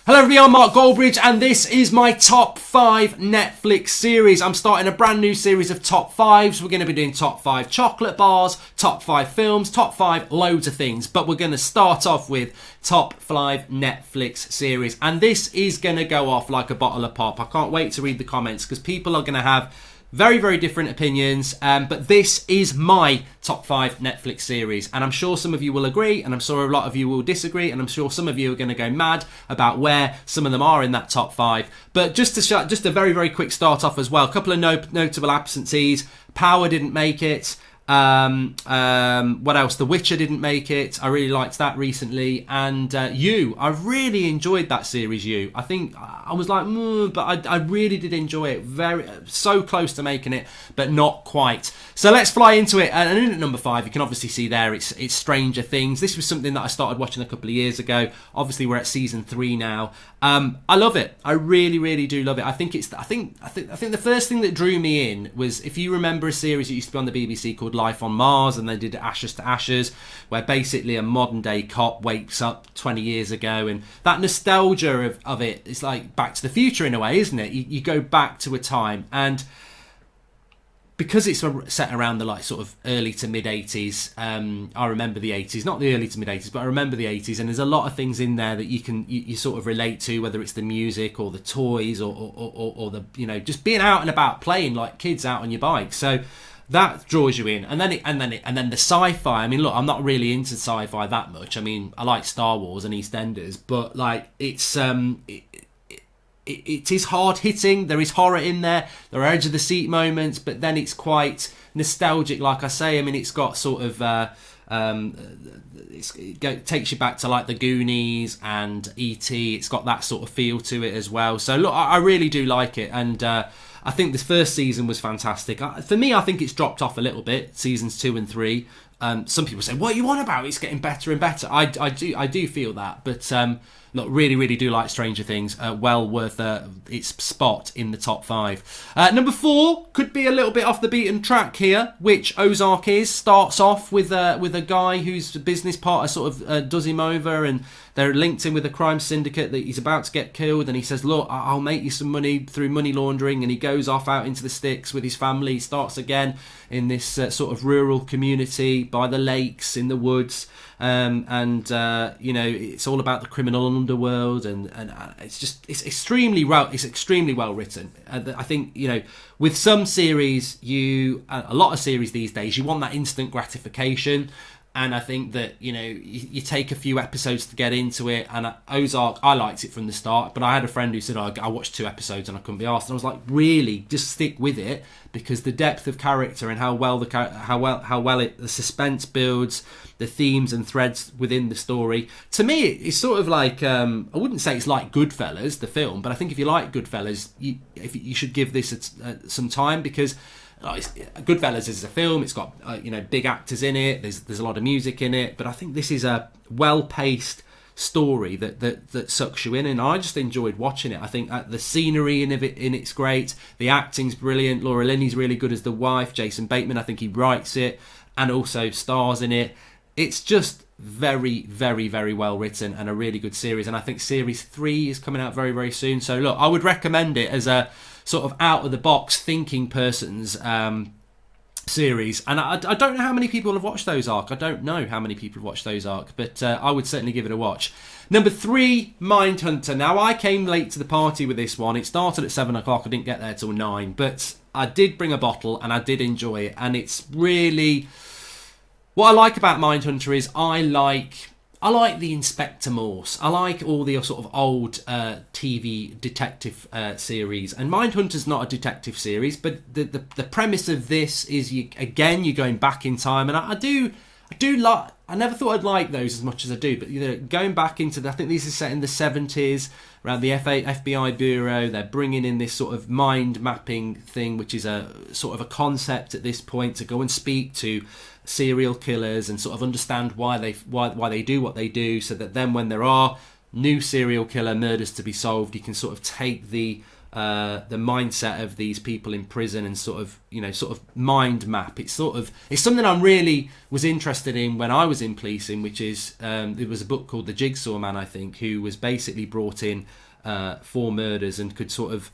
Hello everybody, I'm Mark Goldbridge and this is my top 5 Netflix series. I'm starting a brand new series of top 5s. We're going to be doing top 5 chocolate bars, top 5 films, top 5 loads of things. But we're going to start off with top 5 Netflix series. And this is going to go off like a bottle of pop. I can't wait to read the comments because people are going to have very, very different opinions, but this is my top 5 Netflix series, and I'm sure some of you will agree, and I'm sure a lot of you will disagree, and I'm sure some of you are going to go mad about where some of them are in that top 5. But just a very, very quick start off as well. A couple of notable absentees. Power didn't make it. What else? The Witcher didn't make it. I really liked that recently. And You, I really enjoyed that series. You, I think I was like, but I really did enjoy it. So close to making it, but not quite. So let's fly into it. And in at number 5, you can obviously see there it's Stranger Things. This was something that I started watching a couple of years ago. Obviously, we're at season 3 now. I love it. I really, really do love it. I think the first thing that drew me in was, if you remember a series that used to be on the BBC called Life on Mars, and they did Ashes to Ashes, where basically a modern day cop wakes up 20 years ago, and that nostalgia of it is like Back to the Future in a way, isn't it? You go back to a time, and because it's set around the like sort of early to mid 80s, I remember the 80s, not the early to mid 80s, but I remember the 80s, and there's a lot of things in there that you sort of relate to, whether it's the music or the toys or the, you know, just being out and about playing like kids out on your bike. So that draws you in, and then the sci-fi. I mean, look, I'm not really into sci-fi that much. I mean, I like Star Wars and EastEnders, but like it is hard hitting. There is horror in there. There are edge of the seat moments, but then it's quite nostalgic. Like I say, I mean, it's got sort of it takes you back to like the Goonies and E.T. It's got that sort of feel to it as well. So look, I really do like it, and I think this first season was fantastic. For me, I think it's dropped off a little bit, seasons 2 and 3. Some people say, what are you on about? It's getting better and better. I do feel that. But look, really, really do like Stranger Things. Well worth its spot in the top 5. Number 4 could be a little bit off the beaten track here, which Ozark is. Starts off with a guy whose business partner sort of does him over, and they're linked in with a crime syndicate that he's about to get killed, and he says, look, I'll make you some money through money laundering, and he goes off out into the sticks with his family. He starts again in this sort of rural community by the lakes in the woods, you know, it's all about the criminal underworld, and it's extremely well written. I think, you know, with some series, a lot of series these days, you want that instant gratification. And I think that, you know, you take a few episodes to get into it. And Ozark, I liked it from the start. But I had a friend who said, I watched 2 episodes and I couldn't be arsed. And I was like, really, just stick with it, because the depth of character and how well the suspense builds, the themes and threads within the story. To me, it's sort of like, I wouldn't say it's like Goodfellas, the film, but I think if you like Goodfellas, you should give this some time, because Goodfellas is a film. It's got you know, big actors in it. There's a lot of music in it, but I think this is a well-paced story that sucks you in, and I just enjoyed watching it. I think the scenery in it's great. The acting's brilliant. Laura Linney's really good as the wife. Jason Bateman, I think he writes it and also stars in it. It's just very, very, very well written and a really good series. And I think series 3 is coming out very, very soon. So look, I would recommend it as a sort of out of the box thinking person's series. And I don't know how many people have watched Ozark. I don't know how many people have watched Ozark, but I would certainly give it a watch. Number 3, Mindhunter. Now, I came late to the party with this one. It started at 7 o'clock. I didn't get there till 9, but I did bring a bottle and I did enjoy it. And it's really, what I like about Mindhunter is I like the Inspector Morse. I like all the sort of old TV detective series. And Mindhunter's not a detective series, but the premise of this is you're going back in time. And I do like. I never thought I'd like those as much as I do, but you know, going back into I think these are set in the 70s, around the FBI bureau. They're bringing in this sort of mind mapping thing, which is a sort of a concept at this point, to go and speak to serial killers and sort of understand why they do what they do, so that then when there are new serial killer murders to be solved, you can sort of take the the mindset of these people in prison and sort of mind map. It's something I really was interested in when I was in policing, which is there was a book called The Jigsaw Man, I think, who was basically brought in for murders and could sort of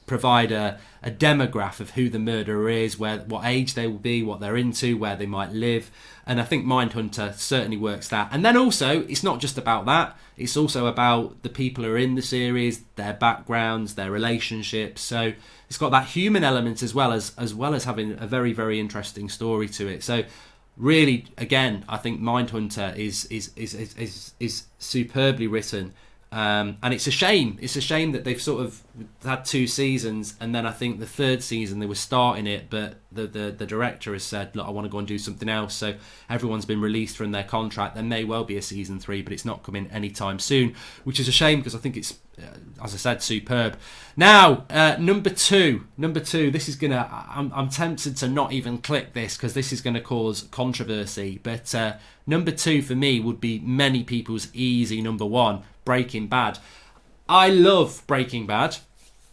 provide a demograph of who the murderer is, what age they will be, what they're into, where they might live. And I think Mindhunter certainly works that. And then also, it's not just about that. It's also about the people who are in the series, their backgrounds, their relationships. So it's got that human element as well as having a very, very interesting story to it. So really, again, I think Mindhunter is superbly written. And it's a shame that they've sort of had 2 seasons, and then I think the 3rd season they were starting it, but the director has said, look, I want to go and do something else, so everyone's been released from their contract. There may well be a season 3, but it's not coming anytime soon, which is a shame because I think it's, as I said, superb. Now, number two, this is gonna, I'm tempted to not even click this because this is going to cause controversy, but number 2 for me would be many people's easy number 1, Breaking Bad. I love Breaking Bad.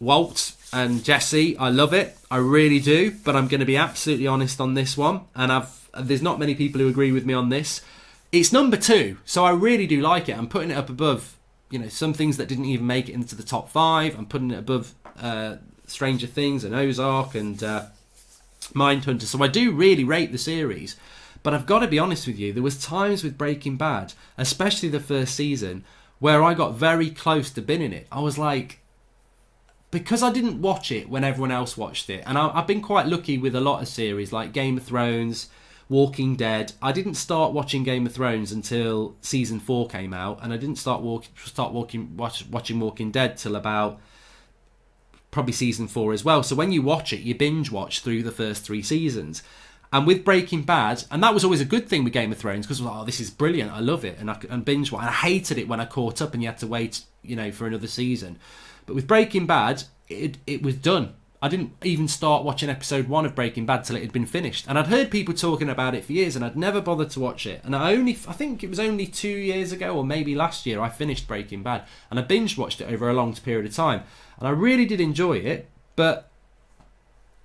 Walt and Jesse, I love it. I really do. But I'm going to be absolutely honest on this one. And there's not many people who agree with me on this. It's number 2. So I really do like it. I'm putting it up above, some things that didn't even make it into the top 5. I'm putting it above Stranger Things and Ozark and Mindhunter. So I do really rate the series. But I've got to be honest with you. There was times with Breaking Bad, especially the first season, where I got very close to binning it. I was like, because I didn't watch it when everyone else watched it, and I've been quite lucky with a lot of series like Game of Thrones, Walking Dead. I didn't start watching Game of Thrones until season 4 came out, and I didn't start watching Walking Dead till about probably season 4 as well. So when you watch it, you binge watch through the first 3 seasons. And with Breaking Bad, and that was always a good thing with Game of Thrones, because I was like, oh, this is brilliant, I love it, and binge watch. And I hated it when I caught up and you had to wait, for another season. But with Breaking Bad, it was done. I didn't even start watching episode 1 of Breaking Bad till it had been finished. And I'd heard people talking about it for years, and I'd never bothered to watch it. And I think it was only 2 years ago, or maybe last year, I finished Breaking Bad. And I binge watched it over a long period of time. And I really did enjoy it, but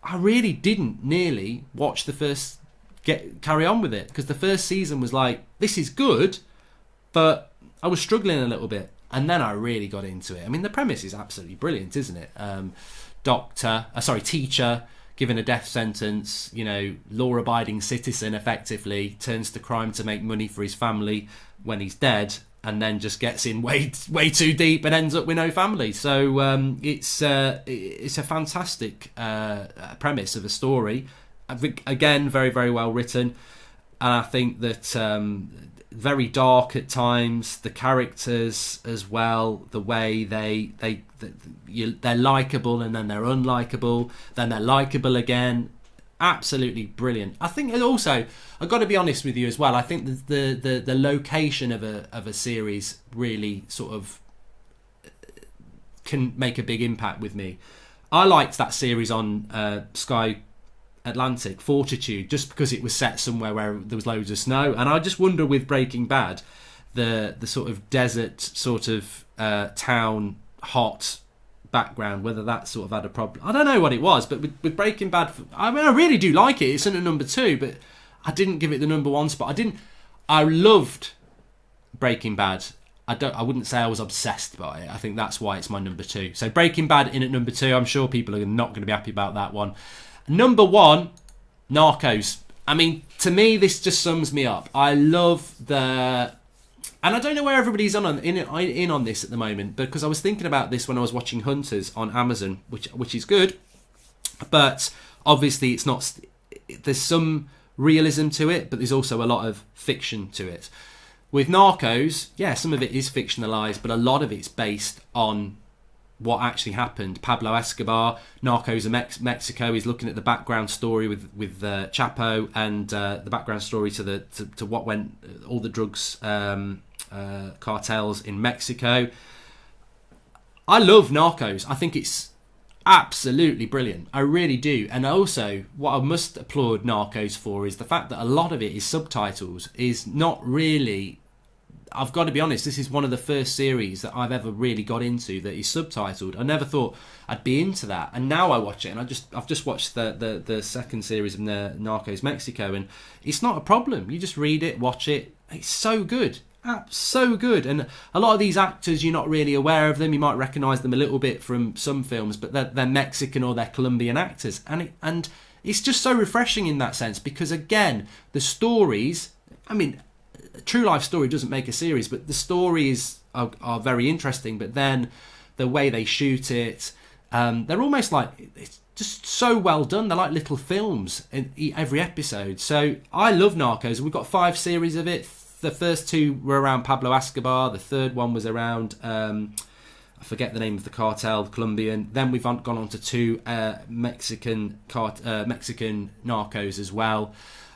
I really didn't nearly watch the first carry on with it, because the first season was like, this is good, but I was struggling a little bit, and then I really got into it. I mean, the premise is absolutely brilliant, isn't it? Teacher given a death sentence, law-abiding citizen effectively, turns to crime to make money for his family when he's dead, and then just gets in way too deep and ends up with no family. So it's a fantastic premise of a story. I think, again, very, very well written. And I think that very dark at times. The characters as well, the way they're likeable and then they're unlikable, then they're likeable again. Absolutely brilliant. I think also, I've got to be honest with you as well, I think the location of a series really sort of can make a big impact with me. I liked that series on Sky Atlantic, Fortitude, just because it was set somewhere where there was loads of snow. And I just wonder with Breaking Bad, the sort of desert sort of town hot background, whether that sort of had a problem. I don't know what it was, but with Breaking Bad, I mean, I really do like it. It's in at number 2, but I didn't give it the number 1 spot. I loved Breaking Bad. I wouldn't say I was obsessed by it. I think that's why it's my number 2. So Breaking Bad in at number 2. I'm sure people are not going to be happy about that one. Number 1, Narcos. I mean, to me, this just sums me up. I love and I don't know where everybody's in on this at the moment, because I was thinking about this when I was watching Hunters on Amazon, which is good, but obviously it's not. There's some realism to it, but there's also a lot of fiction to it. With Narcos, yeah, some of it is fictionalized, but a lot of it's based on what actually happened. Pablo Escobar, Narcos of Mexico, is looking at the background story with Chapo, and the background story to what went, all the drugs cartels in Mexico. I love Narcos. I think it's absolutely brilliant. I really do. And also, what I must applaud Narcos for is the fact that a lot of it is subtitles, is not really I've got to be honest, this is one of the first series that I've ever really got into that is subtitled. I never thought I'd be into that, and now I watch it, and I've just watched the second series of the Narcos Mexico, and it's not a problem. You just read it, watch it. It's so good. So good. And a lot of these actors, you're not really aware of them. You might recognise them a little bit from some films, but they're Mexican or they're Colombian actors, and it's just so refreshing in that sense, because again, the stories, I mean, a true life story doesn't make a series, but the stories are very interesting. But then the way they shoot it, they're almost like, it's just so well done. They're like little films in every episode. So I love Narcos. We've got 5 series of it. The first 2 were around Pablo Escobar. The third one was around, I forget the name of the cartel, Colombian. Then we've gone on to 2 Mexican narcos as well.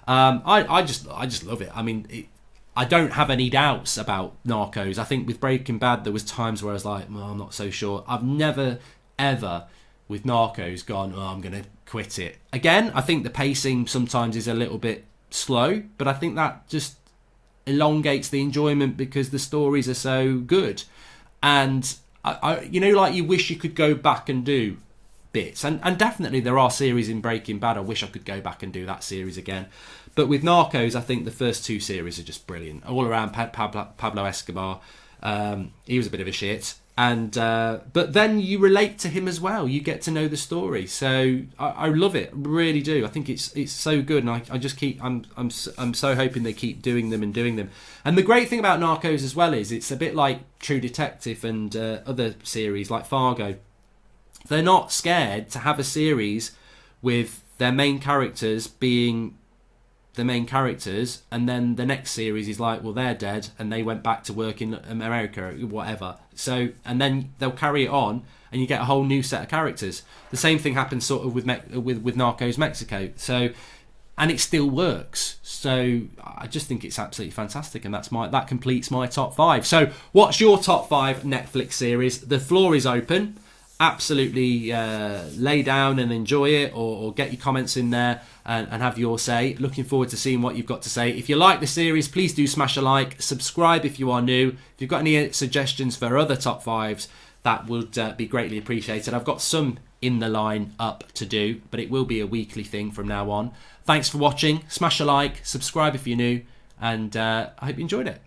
I just love it. I mean, I don't have any doubts about Narcos. I think with Breaking Bad, there was times where I was like, well, I'm not so sure. I've never, ever, with Narcos, gone, oh, I'm going to quit it. Again, I think the pacing sometimes is a little bit slow, but I think that just elongates the enjoyment because the stories are so good. And I like, you wish you could go back and do bits, and definitely there are series in Breaking Bad I wish I could go back and do that series again, but with Narcos, I think the first 2 series are just brilliant, all around Pablo Escobar. He was a bit of a shit, and but then you relate to him as well. You get to know the story, so I love it, really do. I think it's so good, and I just keep I'm so hoping they keep doing them. And the great thing about Narcos as well is it's a bit like True Detective and other series like Fargo. They're not scared to have a series with their main characters being the main characters, and then the next series is like, well, they're dead and they went back to work in America, whatever. So, and then they'll carry it on, and you get a whole new set of characters. The same thing happens sort of with Narcos Mexico. So, and it still works. So I just think it's absolutely fantastic, and that completes my top 5. So, what's your top 5 Netflix series? The floor is open. Absolutely lay down and enjoy it, or get your comments in there and have your say. Looking forward to seeing what you've got to say. If you like the series, please do smash a like, subscribe if you are new. If you've got any suggestions for other top 5s, that would be greatly appreciated. I've got some in the line up to do, but it will be a weekly thing from now on. Thanks for watching. Smash a like, subscribe if you're new, and I hope you enjoyed it.